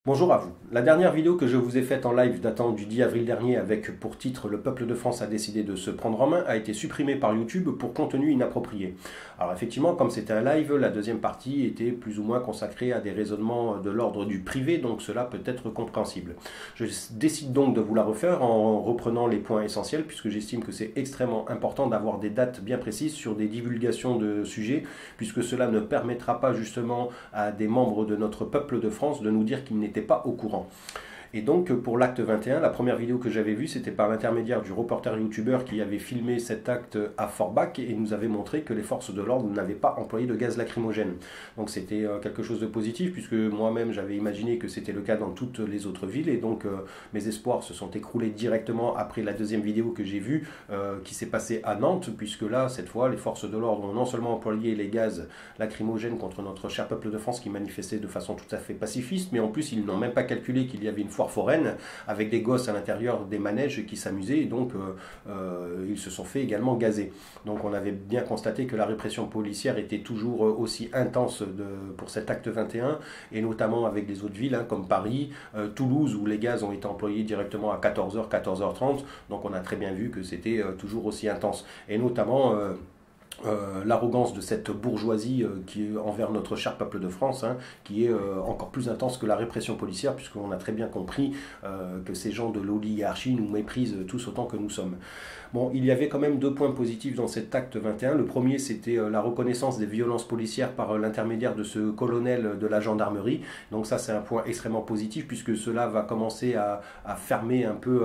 Bonjour à vous. La dernière vidéo que je vous ai faite en live datant du 10 avril dernier avec pour titre « Le peuple de France a décidé de se prendre en main » a été supprimée par YouTube pour contenu inapproprié. Alors effectivement, comme c'était un live, la deuxième partie était plus ou moins consacrée à des raisonnements de l'ordre du privé, donc cela peut être compréhensible. Je décide donc de vous la refaire en reprenant les points essentiels puisque j'estime que c'est extrêmement important d'avoir des dates bien précises sur des divulgations de sujets puisque cela ne permettra pas justement à des membres de notre peuple de France de nous dire qu'ils n'étaient pas au courant. Et donc pour l'acte 21, la première vidéo que j'avais vue, c'était par l'intermédiaire du reporter youtubeur qui avait filmé cet acte à Forbach et nous avait montré que les forces de l'ordre n'avaient pas employé de gaz lacrymogène. Donc c'était quelque chose de positif puisque moi-même j'avais imaginé que c'était le cas dans toutes les autres villes et donc mes espoirs se sont écroulés directement après la deuxième vidéo que j'ai vue qui s'est passée à Nantes puisque là, cette fois, les forces de l'ordre ont non seulement employé les gaz lacrymogènes contre notre cher peuple de France qui manifestait de façon tout à fait pacifiste, mais en plus ils n'ont même pas calculé qu'il y avait une foire foraine avec des gosses à l'intérieur des manèges qui s'amusaient et donc ils se sont fait également gazer. Donc on avait bien constaté que la répression policière était toujours aussi intense pour cet acte 21 et notamment avec les autres villes comme Paris, Toulouse où les gaz ont été employés directement à 14h, 14h30. Donc on a très bien vu que c'était toujours aussi intense et notamment l'arrogance de cette bourgeoisie qui est envers notre cher peuple de France, qui est encore plus intense que la répression policière, puisqu'on a très bien compris que ces gens de l'oligarchie nous méprisent tous autant que nous sommes. Bon, il y avait quand même deux points positifs dans cet acte 21. Le premier, c'était la reconnaissance des violences policières par l'intermédiaire de ce colonel de la gendarmerie. Donc ça, c'est un point extrêmement positif, puisque cela va commencer à fermer un peu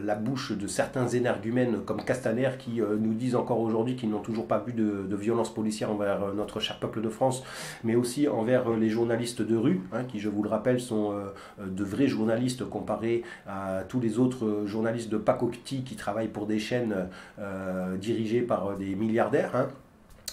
la bouche de certains énergumènes comme Castaner, qui nous disent encore aujourd'hui qu'ils n'ont toujours pas vu de violence policière envers notre cher peuple de France, mais aussi envers les journalistes de rue, qui, je vous le rappelle, sont de vrais journalistes comparés à tous les autres journalistes de pacotille qui travaillent pour des chaînes dirigées par des milliardaires.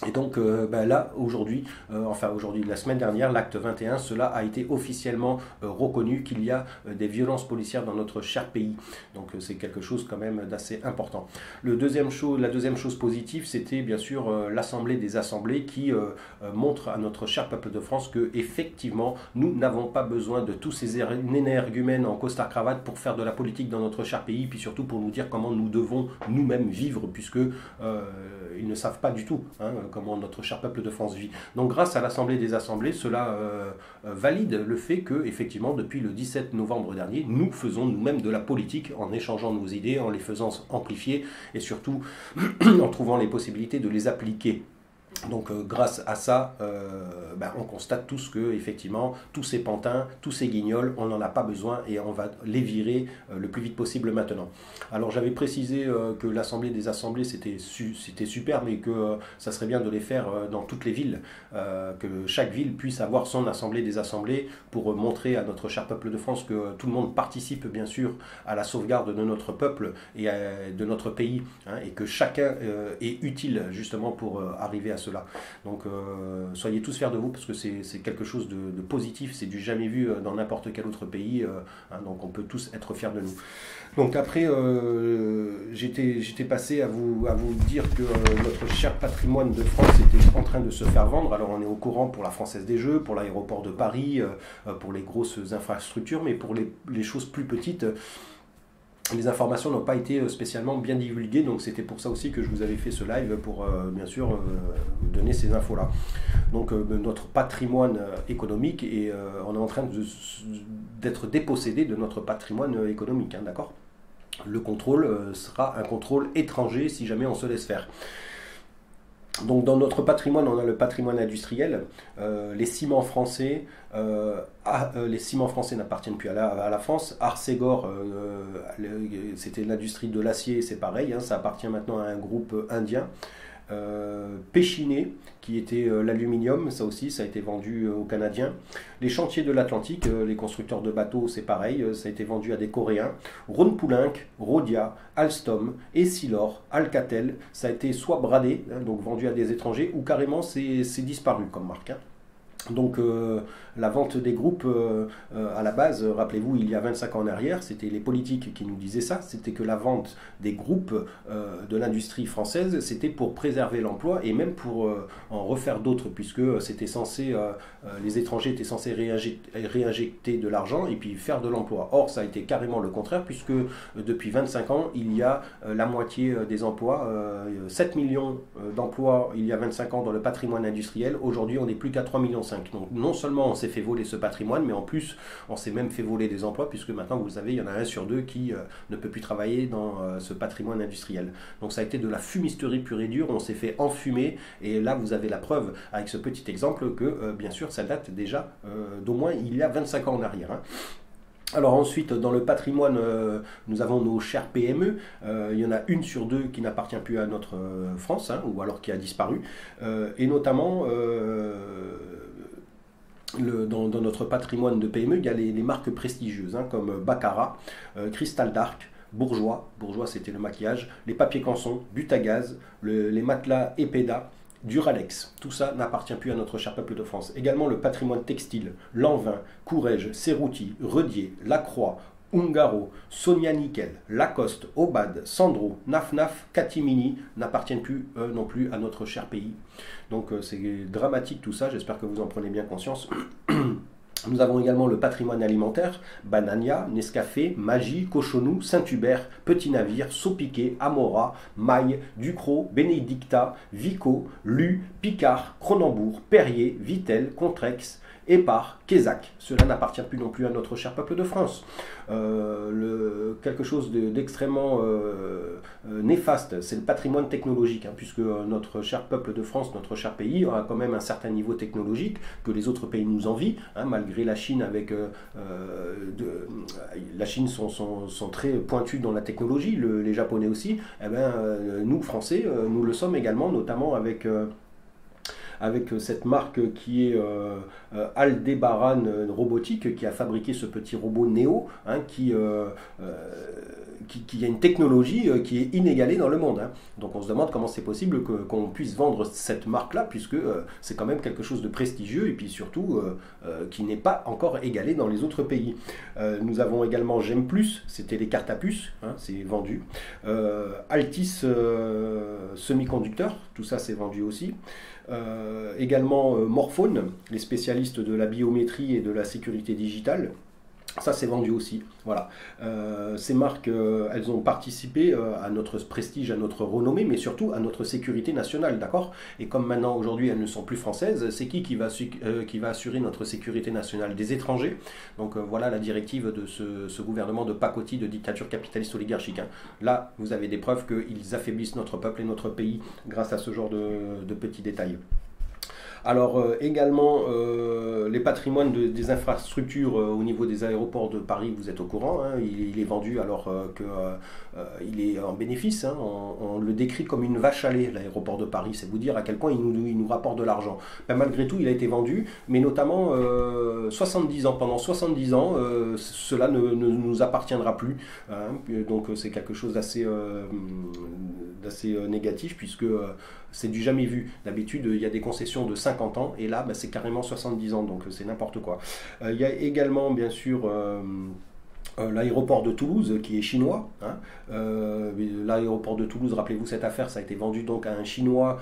Et donc là, aujourd'hui, la semaine dernière, l'acte 21, cela a été officiellement reconnu qu'il y a des violences policières dans notre cher pays. Donc c'est quelque chose quand même d'assez important. La deuxième chose positive, c'était bien sûr l'Assemblée des assemblées qui montre à notre cher peuple de France que effectivement, nous n'avons pas besoin de tous ces énergumènes en costard-cravate pour faire de la politique dans notre cher pays, puis surtout pour nous dire comment nous devons nous-mêmes vivre, puisque ils ne savent pas du tout comment notre cher peuple de France vit. Donc grâce à l'Assemblée des assemblées, cela valide le fait que, effectivement, depuis le 17 novembre dernier, nous faisons nous-mêmes de la politique en échangeant nos idées, en les faisant amplifier et surtout en trouvant les possibilités de les appliquer. Donc grâce à ça, on constate tous que effectivement tous ces pantins, tous ces guignols, on n'en a pas besoin et on va les virer le plus vite possible maintenant. Alors j'avais précisé que l'Assemblée des assemblées c'était super, mais que ça serait bien de les faire dans toutes les villes, que chaque ville puisse avoir son Assemblée des assemblées pour montrer à notre cher peuple de France que tout le monde participe bien sûr à la sauvegarde de notre peuple et de notre pays, et que chacun est utile justement pour arriver à cela. Donc soyez tous fiers de vous parce que c'est quelque chose de positif, c'est du jamais vu dans n'importe quel autre pays, donc on peut tous être fiers de nous. Donc après j'étais passé à vous dire que notre cher patrimoine de France était en train de se faire vendre. Alors on est au courant pour la Française des Jeux, pour l'aéroport de Paris, pour les grosses infrastructures, mais pour les choses plus petites, les informations n'ont pas été spécialement bien divulguées, donc c'était pour ça aussi que je vous avais fait ce live pour bien sûr vous donner ces infos-là. Donc notre patrimoine économique, et on est en train d'être dépossédé de notre patrimoine économique, d'accord ? Le contrôle sera un contrôle étranger si jamais on se laisse faire. Donc dans notre patrimoine, on a le patrimoine industriel, les ciments français. Les ciments français n'appartiennent plus à la France. Arcegor, c'était l'industrie de l'acier, c'est pareil, ça appartient maintenant à un groupe indien. Péchiné, qui était l'aluminium, ça aussi, ça a été vendu aux Canadiens. Les chantiers de l'Atlantique, les constructeurs de bateaux, c'est pareil, ça a été vendu à des Coréens. Rhône-Poulenc, Rhodia, Alstom, Essilor, Alcatel, ça a été soit bradé, donc vendu à des étrangers, ou carrément c'est disparu comme marque. Donc la vente des groupes, à la base, rappelez-vous, il y a 25 ans en arrière, c'était les politiques qui nous disaient ça, c'était que la vente des groupes de l'industrie française, c'était pour préserver l'emploi et même pour en refaire d'autres, puisque c'était censé, les étrangers étaient censés réinjecter de l'argent et puis faire de l'emploi. Or, ça a été carrément le contraire, puisque depuis 25 ans, il y a la moitié des emplois, 7 millions d'emplois il y a 25 ans dans le patrimoine industriel, aujourd'hui on n'est plus qu'à 3,5 millions. Donc non seulement on s'est fait voler ce patrimoine, mais en plus on s'est même fait voler des emplois, puisque maintenant vous le savez, il y en a 1 sur 2 qui ne peut plus travailler dans ce patrimoine industriel. Donc ça a été de la fumisterie pure et dure, on s'est fait enfumer, et là vous avez la preuve avec ce petit exemple que bien sûr ça date déjà d'au moins il y a 25 ans en arrière. Hein. Alors ensuite, dans le patrimoine, nous avons nos chères PME. Il y en a 1 sur 2 qui n'appartient plus à notre France, hein, ou alors qui a disparu. Et notamment, dans notre patrimoine de PME, il y a les marques prestigieuses, hein, comme Baccarat, Cristal d'Arc, Bourgeois, Bourgeois c'était le maquillage, les papiers Canson, Butagaz, les matelas Epeda, Duralex, tout ça n'appartient plus à notre cher peuple de France. Également le patrimoine textile, Lanvin, Courrèges, Cerruti, Redier, Lacroix, Ungaro, Sonia Nickel, Lacoste, Obad, Sandro, Naf Catimini n'appartiennent plus non plus à notre cher pays. Donc c'est dramatique tout ça, j'espère que vous en prenez bien conscience. Nous avons également le patrimoine alimentaire, Banania, Nescafé, Magie, Cochonou, Saint-Hubert, Petit Navire, Sopiquet, Amora, Maille, Ducrot, Bénédicta, Vico, Lu, Picard, Cronenbourg, Perrier, Vitel, Contrex, Épar, Quézac. Cela n'appartient plus non plus à notre cher peuple de France. Quelque chose d'extrêmement néfaste, c'est le patrimoine technologique, hein, puisque notre cher peuple de France, notre cher pays, a quand même un certain niveau technologique que les autres pays nous envient, hein, malgré la Chine avec... la Chine sont très pointus dans la technologie, les Japonais aussi. Eh ben, nous, Français, nous le sommes également, notamment avec cette marque qui est Aldebaran Robotique, qui a fabriqué ce petit robot Neo, hein, qui a une technologie qui est inégalée dans le monde. Hein. Donc on se demande comment c'est possible qu'on puisse vendre cette marque-là, puisque c'est quand même quelque chose de prestigieux, et puis surtout qui n'est pas encore égalé dans les autres pays. Nous avons également J'aime Plus, c'était les cartes à puce, hein, c'est vendu. Altis Semiconducteur, tout ça c'est vendu aussi. Également Morphone, les spécialistes de la biométrie et de la sécurité digitale. Ça, c'est vendu aussi. Voilà. Ces marques, elles ont participé à notre prestige, à notre renommée, mais surtout à notre sécurité nationale, d'accord? Et comme maintenant, aujourd'hui, elles ne sont plus françaises, c'est qui va assurer notre sécurité nationale? Des étrangers. Donc voilà la directive de ce gouvernement de pacotille, de dictature capitaliste oligarchique. Hein. Là, vous avez des preuves qu'ils affaiblissent notre peuple et notre pays grâce à ce genre de petits détails. Alors également les patrimoines des infrastructures au niveau des aéroports de Paris, vous êtes au courant, hein, il est vendu alors qu'il est en bénéfice. Hein, on le décrit comme une vache à lait, l'aéroport de Paris, c'est vous dire à quel point il nous rapporte de l'argent. Ben, malgré tout, il a été vendu, mais notamment 70 ans. Pendant 70 ans, cela ne nous appartiendra plus. Hein, donc c'est quelque chose d'assez négatif, puisque c'est du jamais vu. D'habitude, il y a des concessions de 50 ans, et là, c'est carrément 70 ans, donc c'est n'importe quoi. Il y a également, bien sûr, l'aéroport de Toulouse qui est chinois. Hein. L'aéroport de Toulouse, rappelez-vous cette affaire, ça a été vendu donc à un chinois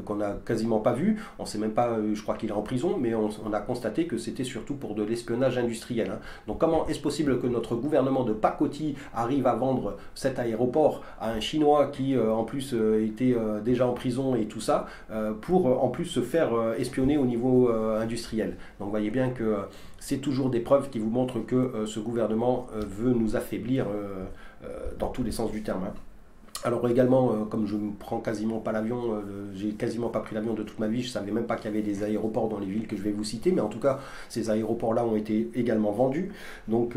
qu'on n'a quasiment pas vu. On ne sait même pas, je crois qu'il est en prison, mais on a constaté que c'était surtout pour de l'espionnage industriel. Hein. Donc comment est-ce possible que notre gouvernement de pacotille arrive à vendre cet aéroport à un chinois qui en plus était déjà en prison et tout ça, pour en plus se faire espionner au niveau industriel. Donc vous voyez bien que c'est toujours des preuves qui vous montrent que ce gouvernement veut nous affaiblir dans tous les sens du terme. Hein. Alors également, comme je ne prends quasiment pas l'avion, j'ai quasiment pas pris l'avion de toute ma vie, je ne savais même pas qu'il y avait des aéroports dans les villes que je vais vous citer, mais en tout cas, ces aéroports-là ont été également vendus. Donc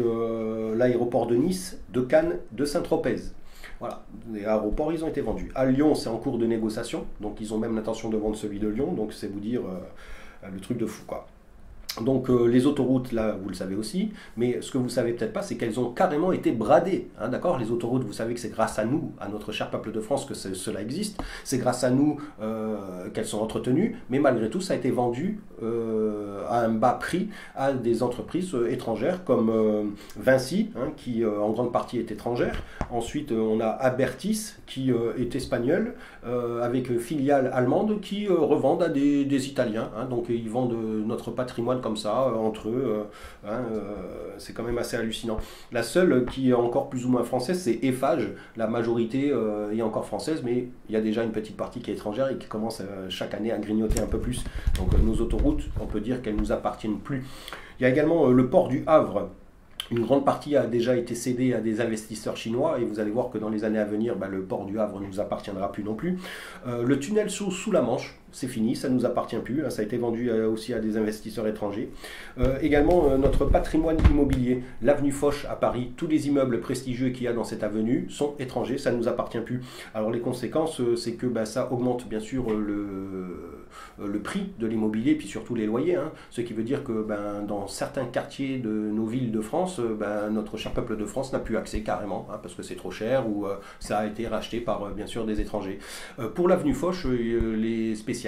l'aéroport de Nice, de Cannes, de Saint-Tropez. Voilà, les aéroports, ils ont été vendus. À Lyon, c'est en cours de négociation, donc ils ont même l'intention de vendre celui de Lyon, donc c'est vous dire le truc de fou, quoi. Donc les autoroutes, là, vous le savez aussi, mais ce que vous ne savez peut-être pas, c'est qu'elles ont carrément été bradées. Hein, d'accord. Les autoroutes, vous savez que c'est grâce à nous, à notre cher peuple de France, que cela existe. C'est grâce à nous qu'elles sont entretenues, mais malgré tout, ça a été vendu à un bas prix à des entreprises étrangères comme Vinci, hein, qui en grande partie est étrangère. Ensuite, on a Abertis, qui est espagnol, avec filiale allemande, qui revendent à des Italiens. Hein, donc ils vendent notre patrimoine comme ça, entre eux, c'est quand même assez hallucinant. La seule qui est encore plus ou moins française, c'est Eiffage. La majorité est encore française, mais il y a déjà une petite partie qui est étrangère et qui commence chaque année à grignoter un peu plus. Donc nos autoroutes, on peut dire qu'elles ne nous appartiennent plus. Il y a également le port du Havre. Une grande partie a déjà été cédée à des investisseurs chinois et vous allez voir que dans les années à venir, le port du Havre ne nous appartiendra plus non plus. Le tunnel sous la Manche, c'est fini, ça ne nous appartient plus, hein, ça a été vendu aussi à des investisseurs étrangers. Également, notre patrimoine immobilier, l'avenue Foch à Paris, tous les immeubles prestigieux qu'il y a dans cette avenue sont étrangers, ça ne nous appartient plus. Alors les conséquences, c'est que ça augmente bien sûr le prix de l'immobilier, puis surtout les loyers, hein, ce qui veut dire que dans certains quartiers de nos villes de France, notre cher peuple de France n'a plus accès carrément, hein, parce que c'est trop cher ou ça a été racheté par bien sûr des étrangers. Pour l'avenue Foch, les spécialistes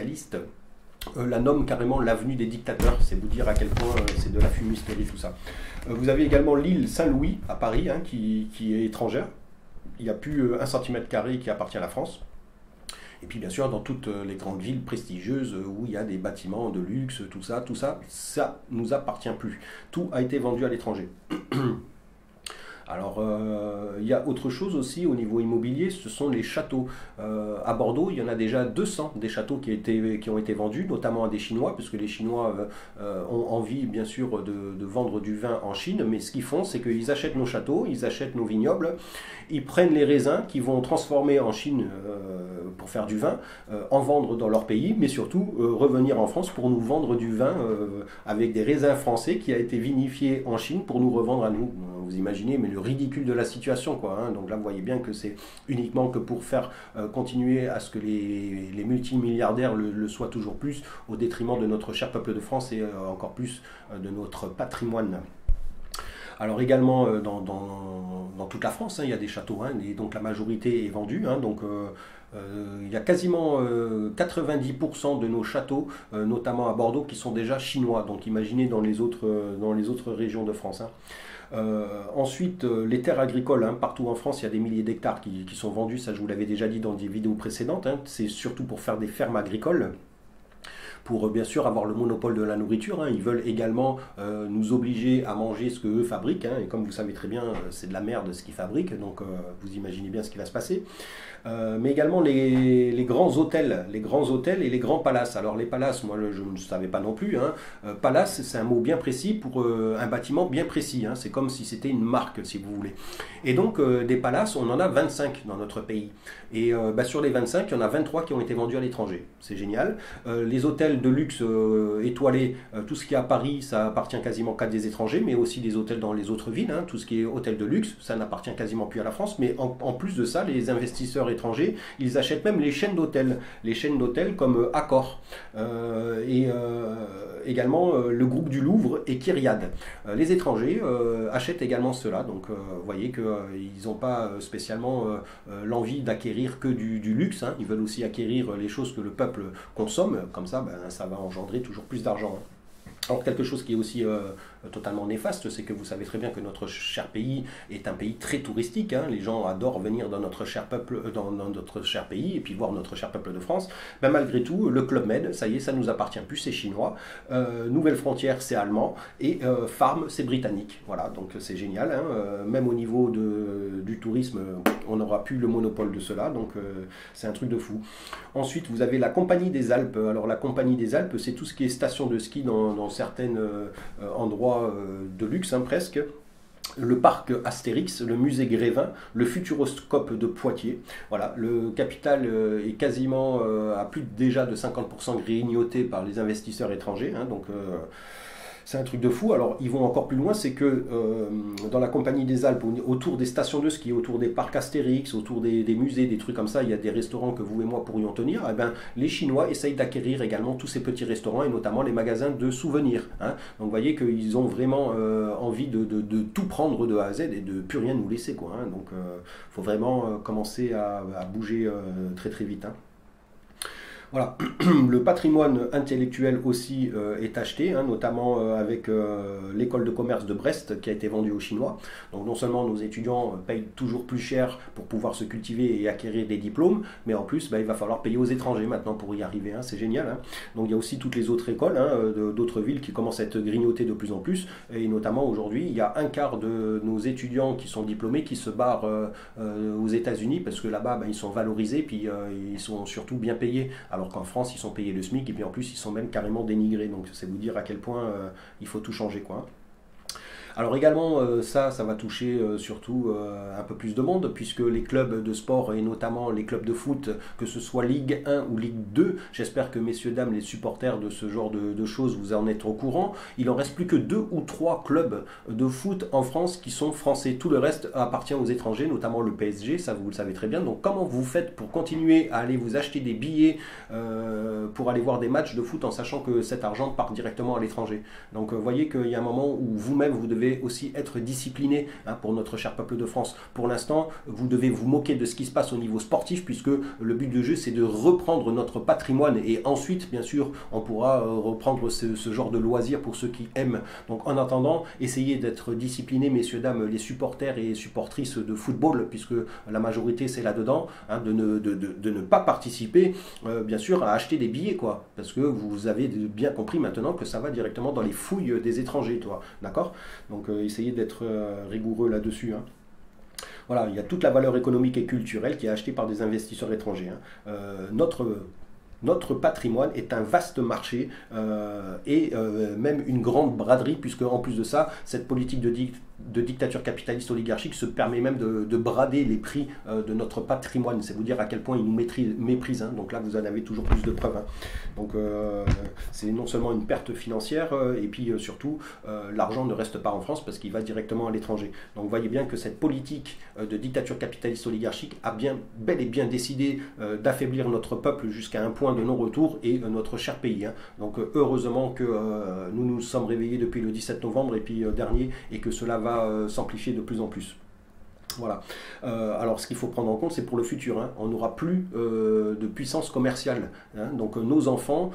la nomment carrément l'avenue des dictateurs, c'est vous dire à quel point c'est de la fumisterie tout ça. Vous avez également l'île Saint-Louis à Paris, hein, qui est étrangère, il n'y a plus 1 cm² qui appartient à la France. Et puis bien sûr dans toutes les grandes villes prestigieuses où il y a des bâtiments de luxe, tout ça nous appartient plus. Tout a été vendu à l'étranger. Alors, il y a autre chose aussi au niveau immobilier, ce sont les châteaux. À Bordeaux, il y en a déjà 200 des châteaux qui ont été vendus, notamment à des Chinois, puisque les Chinois ont envie, bien sûr, de vendre du vin en Chine. Mais ce qu'ils font, c'est qu'ils achètent nos châteaux, ils achètent nos vignobles, ils prennent les raisins qu'ils vont transformer en Chine pour faire du vin, en vendre dans leur pays, mais surtout revenir en France pour nous vendre du vin avec des raisins français qui a été vinifié en Chine pour nous revendre à nous. Vous imaginez, mais le ridicule de la situation, quoi. Hein. Donc là, vous voyez bien que c'est uniquement que pour faire continuer à ce que les multimilliardaires le soient toujours plus, au détriment de notre cher peuple de France et encore plus de notre patrimoine. Alors également dans toute la France, hein, il y a des châteaux, hein, et donc la majorité est vendue. Hein, donc il y a quasiment 90% de nos châteaux, notamment à Bordeaux, qui sont déjà chinois. Donc imaginez dans les autres régions de France. Hein. Ensuite, les terres agricoles, hein, partout en France, il y a des milliers d'hectares qui sont vendus, ça je vous l'avais déjà dit dans des vidéos précédentes, hein. C'est surtout pour faire des fermes agricoles, pour bien sûr avoir le monopole de la nourriture. Hein. Ils veulent également nous obliger à manger ce qu'eux fabriquent, hein. Et comme vous savez très bien, c'est de la merde ce qu'ils fabriquent, donc vous imaginez bien ce qui va se passer. Mais également les grands hôtels et les grands palaces. Alors les palaces, moi je ne savais pas non plus. Hein. Palace, c'est un mot bien précis pour un bâtiment bien précis. Hein. C'est comme si c'était une marque, si vous voulez. Et donc des palaces, on en a 25 dans notre pays. Et sur les 25, il y en a 23 qui ont été vendus à l'étranger. C'est génial. Les hôtels de luxe étoilés, tout ce qui est à Paris, ça appartient quasiment qu'à des étrangers, mais aussi des hôtels dans les autres villes. Hein. Tout ce qui est hôtel de luxe, ça n'appartient quasiment plus à la France. Mais en plus de ça, les investisseurs étrangers, ils achètent même les chaînes d'hôtels comme Accor et également le groupe du Louvre et Kyriade. Les étrangers achètent également cela, donc vous voyez qu'ils n'ont pas spécialement l'envie d'acquérir que du luxe, hein. Ils veulent aussi acquérir les choses que le peuple consomme, comme ça ça va engendrer toujours plus d'argent. Hein. Alors quelque chose qui est aussi totalement néfaste, c'est que vous savez très bien que notre cher pays est un pays très touristique. Hein. Les gens adorent venir dans notre cher peuple, dans notre cher pays et puis voir notre cher peuple de France. Malgré tout, le Club Med, ça y est, ça nous appartient plus, c'est chinois. Nouvelle Frontière, c'est allemand. Et Farm, c'est britannique. Voilà, donc c'est génial. Hein. Même au niveau du tourisme, on n'aura plus le monopole de cela. Donc c'est un truc de fou. Ensuite, vous avez la Compagnie des Alpes. Alors la Compagnie des Alpes, c'est tout ce qui est station de ski dans certains endroits de luxe, hein, presque. Le parc Astérix, le musée Grévin, le Futuroscope de Poitiers. Voilà, le capital est quasiment à plus déjà de 50% grignoté par les investisseurs étrangers. Hein, donc C'est un truc de fou. Alors, ils vont encore plus loin, c'est que dans la Compagnie des Alpes, autour des stations de ski, autour des parcs Astérix, autour des musées, des trucs comme ça, il y a des restaurants que vous et moi pourrions tenir. Eh ben, les Chinois essayent d'acquérir également tous ces petits restaurants et notamment les magasins de souvenirs. Hein. Donc, vous voyez qu'ils ont vraiment envie de tout prendre de A à Z et de plus rien nous laisser, quoi. Hein. Donc, il faut vraiment commencer à bouger très très vite. Hein. Voilà, le patrimoine intellectuel aussi est acheté, hein, notamment avec l'école de commerce de Brest qui a été vendue aux Chinois. Donc non seulement nos étudiants payent toujours plus cher pour pouvoir se cultiver et acquérir des diplômes, mais en plus il va falloir payer aux étrangers maintenant pour y arriver, hein, c'est génial. Hein. Donc il y a aussi toutes les autres écoles hein, d'autres villes qui commencent à être grignotées de plus en plus, et notamment aujourd'hui il y a un quart de nos étudiants qui sont diplômés qui se barrent aux États-Unis parce que là-bas ils sont valorisés, puis ils sont surtout bien payés. Alors qu'en France, ils sont payés le SMIC et puis en plus, ils sont même carrément dénigrés. Donc, c'est vous dire à quel point il faut tout changer, quoi. Alors également, ça va toucher surtout un peu plus de monde, puisque les clubs de sport, et notamment les clubs de foot, que ce soit Ligue 1 ou Ligue 2, j'espère que messieurs, dames, les supporters de ce genre de choses, vous en êtes au courant, il en reste plus que 2 ou 3 clubs de foot en France qui sont français. Tout le reste appartient aux étrangers, notamment le PSG, ça vous le savez très bien. Donc comment vous faites pour continuer à aller vous acheter des billets pour aller voir des matchs de foot en sachant que cet argent part directement à l'étranger? Donc vous voyez qu'il y a un moment où vous-même, vous devez aussi être discipliné hein, pour notre cher peuple de France. Pour l'instant, vous devez vous moquer de ce qui se passe au niveau sportif, puisque le but du jeu, c'est de reprendre notre patrimoine, et ensuite, bien sûr, on pourra reprendre ce genre de loisirs pour ceux qui aiment. Donc, en attendant, essayez d'être disciplinés, messieurs, dames, les supporters et supportrices de football, puisque la majorité, c'est là-dedans, hein, de ne pas participer, bien sûr, à acheter des billets, quoi, parce que vous avez bien compris maintenant que ça va directement dans les fouilles des étrangers, toi, d'accord? Donc, essayez d'être rigoureux là-dessus. Hein. Voilà, il y a toute la valeur économique et culturelle qui est achetée par des investisseurs étrangers. Hein. Notre patrimoine est un vaste marché et même une grande braderie, puisque en plus de ça, cette politique de dictature capitaliste oligarchique se permet même de brader les prix de notre patrimoine. C'est vous dire à quel point ils nous méprisent. Hein. Donc là, vous en avez toujours plus de preuves. Hein. Donc c'est non seulement une perte financière, et puis surtout, l'argent ne reste pas en France parce qu'il va directement à l'étranger. Donc vous voyez bien que cette politique de dictature capitaliste oligarchique a bel et bien décidé d'affaiblir notre peuple jusqu'à un point de non-retour et notre cher pays. Hein. Donc heureusement que nous nous sommes réveillés depuis le 17 novembre et puis dernier, et que cela va s'amplifier de plus en plus. Voilà. Alors ce qu'il faut prendre en compte, c'est pour le futur. Hein. On n'aura plus de puissance commerciale. Hein. Donc nos enfants,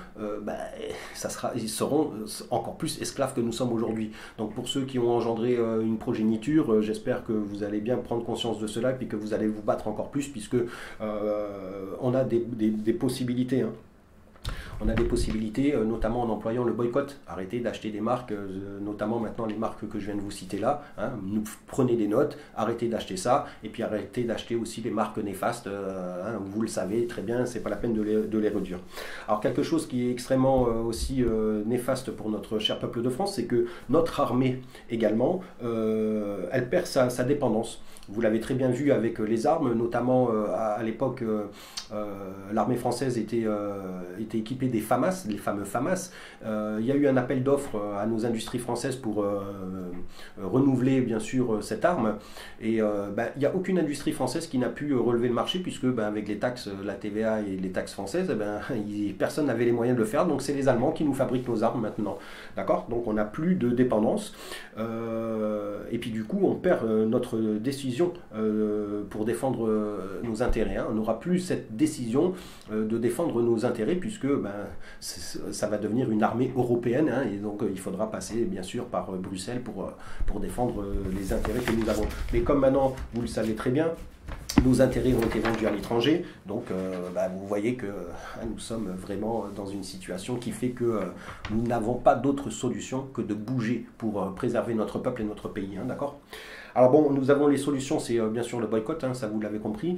ils seront encore plus esclaves que nous sommes aujourd'hui. Donc pour ceux qui ont engendré une progéniture, j'espère que vous allez bien prendre conscience de cela et puis que vous allez vous battre encore plus, puisque on a des possibilités. Hein. On a des possibilités, notamment en employant le boycott. Arrêtez d'acheter des marques, notamment maintenant les marques que je viens de vous citer là. Hein. Prenez des notes, arrêtez d'acheter ça, et puis arrêtez d'acheter aussi les marques néfastes. Hein, vous le savez très bien, c'est pas la peine de les réduire. Alors quelque chose qui est extrêmement aussi néfaste pour notre cher peuple de France, c'est que notre armée également, elle perd sa dépendance. Vous l'avez très bien vu avec les armes, notamment à l'époque, l'armée française était équipée des FAMAS, les fameux FAMAS. Il y a eu un appel d'offres à nos industries françaises pour renouveler bien sûr cette arme. Et il n'y a aucune industrie française qui n'a pu relever le marché, puisque avec les taxes, la TVA et les taxes françaises, personne n'avait les moyens de le faire. Donc c'est les Allemands qui nous fabriquent nos armes maintenant. D'accord? Donc on n'a plus de dépendance. Et puis du coup on perd notre décision pour défendre nos intérêts. Hein. On n'aura plus cette décision de défendre nos intérêts, puisque ça va devenir une armée européenne, hein, et donc il faudra passer bien sûr par Bruxelles pour défendre les intérêts que nous avons. Mais comme maintenant, vous le savez très bien, nos intérêts ont été vendus à l'étranger, donc vous voyez que nous sommes vraiment dans une situation qui fait que nous n'avons pas d'autre solution que de bouger pour préserver notre peuple et notre pays, hein, d'accord ? Alors bon, nous avons les solutions, c'est bien sûr le boycott, hein, ça vous l'avez compris.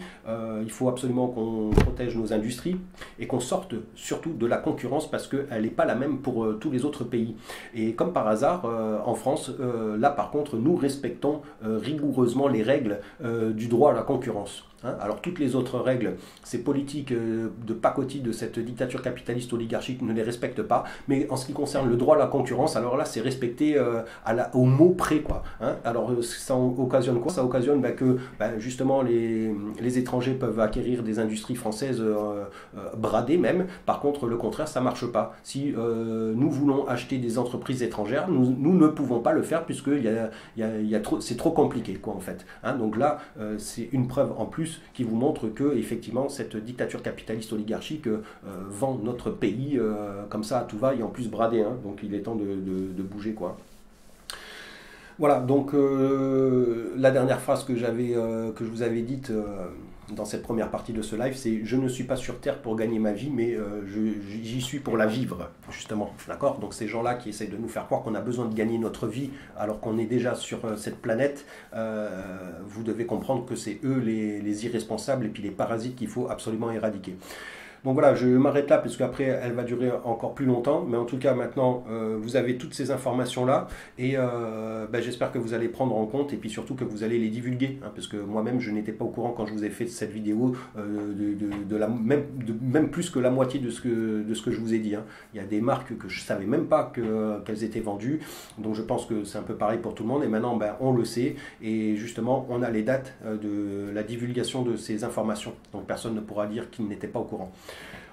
Il faut absolument qu'on protège nos industries et qu'on sorte surtout de la concurrence, parce qu'elle n'est pas la même pour tous les autres pays. Et comme par hasard, en France, là par contre, nous respectons rigoureusement les règles du droit à la concurrence. concurrence. Hein. Alors toutes les autres règles, ces politiques de pacotille de cette dictature capitaliste oligarchique ne les respectent pas, mais en ce qui concerne le droit à la concurrence, alors là c'est respecté au mot près, quoi. Hein. Alors ça occasionne quoi? Ça occasionne que justement les étrangers peuvent acquérir des industries françaises bradées même. Par contre le contraire ça marche pas. Si nous voulons acheter des entreprises étrangères, nous ne pouvons pas le faire puisque c'est trop compliqué, quoi, en fait. Hein. Donc là c'est une preuve en plus qui vous montre que effectivement cette dictature capitaliste oligarchique vend notre pays comme ça à tout va et en plus bradé. Hein. Donc il est temps de bouger, quoi. Voilà, donc la dernière phrase que je vous avais dite dans cette première partie de ce live, c'est « Je ne suis pas sur Terre pour gagner ma vie, mais j'y suis pour la vivre », justement. D'accord? Donc ces gens-là qui essayent de nous faire croire qu'on a besoin de gagner notre vie alors qu'on est déjà sur cette planète, vous devez comprendre que c'est eux les irresponsables et puis les parasites qu'il faut absolument éradiquer. Donc voilà, je m'arrête là parce qu'après elle va durer encore plus longtemps, mais en tout cas maintenant vous avez toutes ces informations là et j'espère que vous allez prendre en compte et puis surtout que vous allez les divulguer, hein, parce que moi-même je n'étais pas au courant quand je vous ai fait cette vidéo même plus que la moitié de ce que je vous ai dit. Hein. Il y a des marques que je ne savais même pas qu'elles étaient vendues, donc je pense que c'est un peu pareil pour tout le monde et maintenant on le sait et justement on a les dates de la divulgation de ces informations, donc personne ne pourra dire qu'il n'était pas au courant.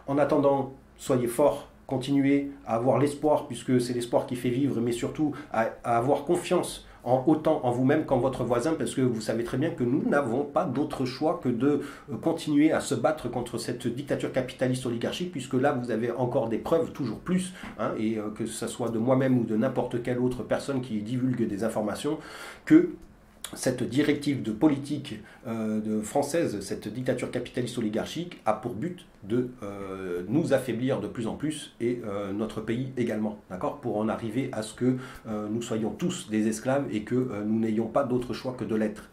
En attendant, soyez forts, continuez à avoir l'espoir, puisque c'est l'espoir qui fait vivre, mais surtout à avoir confiance autant en vous-même qu'en votre voisin, parce que vous savez très bien que nous n'avons pas d'autre choix que de continuer à se battre contre cette dictature capitaliste oligarchique, puisque là vous avez encore des preuves, toujours plus, hein, et que ce soit de moi-même ou de n'importe quelle autre personne qui divulgue des informations, que cette directive de politique française, cette dictature capitaliste oligarchique, a pour but de nous affaiblir de plus en plus et notre pays également, d'accord, pour en arriver à ce que nous soyons tous des esclaves et que nous n'ayons pas d'autre choix que de l'être.